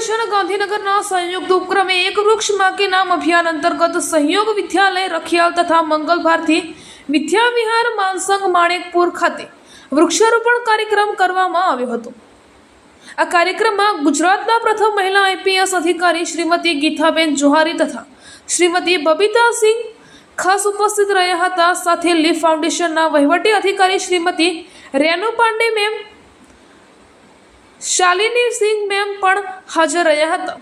Foundation Gandhinagar संयुक्त उपक्रमे एक वृक्ष मां के नाम अभियान अंतर्गत सहयोग विद्यालय रखियाल तथा मंगल भारती विद्या विहार मानसंग माणेकपुर खाते वृक्षारोपण कार्यक्रम करवामां આવ્યો હતો। આ કાર્યક્રમમાં ગુજરાતના પ્રથમ મહિલા આઈપીએસ અધિકારી શ્રીમતી ગીતાબેન જોહારી તથા શ્રીમતી બબીતા સિંહ ખાસ ઉપસ્થિત રહ્યા હતા। સાથે લીફ ફાઉન્ડેશનના વહીવટી અધિકારી શ્રીમતી રેનુ પાંડે મેમ, શાલિની સિંહ મેમ પણ હાજર રહ્યા હતા।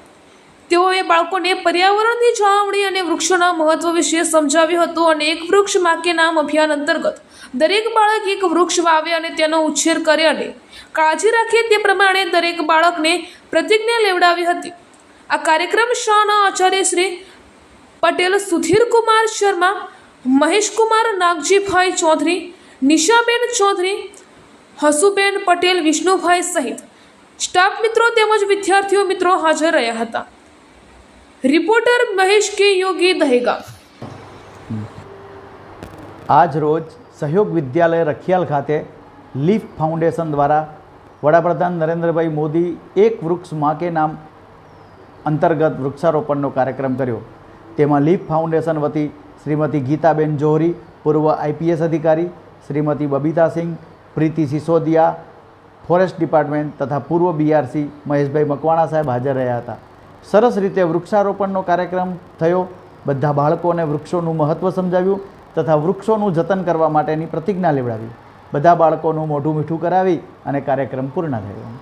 તેઓએ બાળકોને પર્યાવરણની જાળવણી અને વૃક્ષોના મહત્વ વિશે સમજાવ્યું હતું અને એક વૃક્ષ માં કે નામ અભિયાન અંતર્ગત દરેક બાળક એક વૃક્ષ વાવે અને તેનો ઉછેર કરે અને કાળજી રાખે તે પ્રમાણે દરેક બાળકને પ્રતિજ્ઞા લેવડાવી હતી। આ કાર્યક્રમ શાળાના આચાર્ય શ્રી પટેલ સુધીર કુમાર શર્મા, મહેશ કુમાર નાગજીભાઈ ચૌધરી, નિશાબેન ચૌધરી, હસુબેન પટેલ, વિષ્ણુભાઈ સહિત સ્ટાફ મિત્રો તેમજ વિદ્યાર્થીઓ મિત્રો હાજર રહ્યા હતા। રિપોર્ટર મહેશ કે યોગી દહેગા। આજ રોજ સહયોગ વિદ્યાલય રખિયાલ ખાતે લીફ ફાઉન્ડેશન દ્વારા વડાપ્રધાન નરેન્દ્રભાઈ મોદી એક વૃક્ષ માં કે નામ અંતર્ગત વૃક્ષારોપણનો કાર્યક્રમ કર્યો। તેમાં લીફ ફાઉન્ડેશન વતી શ્રીમતી ગીતાબેન જોહરી, પૂર્વ આઈપીએસ અધિકારી, શ્રીમતી બબીતા સિંહ, પ્રીતિ સિસોદિયા, ફોરેસ્ટ ડિપાર્ટમેન્ટ તથા પૂર્વ બીઆરસી મહેશભાઈ મકવાણા સાહેબ હાજર રહ્યા હતા। સરસ રીતે વૃક્ષારોપણનો કાર્યક્રમ થયો। બધા બાળકોને વૃક્ષોનું મહત્ત્વ સમજાવ્યું તથા વૃક્ષોનું જતન કરવા માટેની પ્રતિજ્ઞા લેવડાવી। બધા બાળકોનું મોઢું મીઠું કરાવી અને કાર્યક્રમ પૂર્ણ થયો।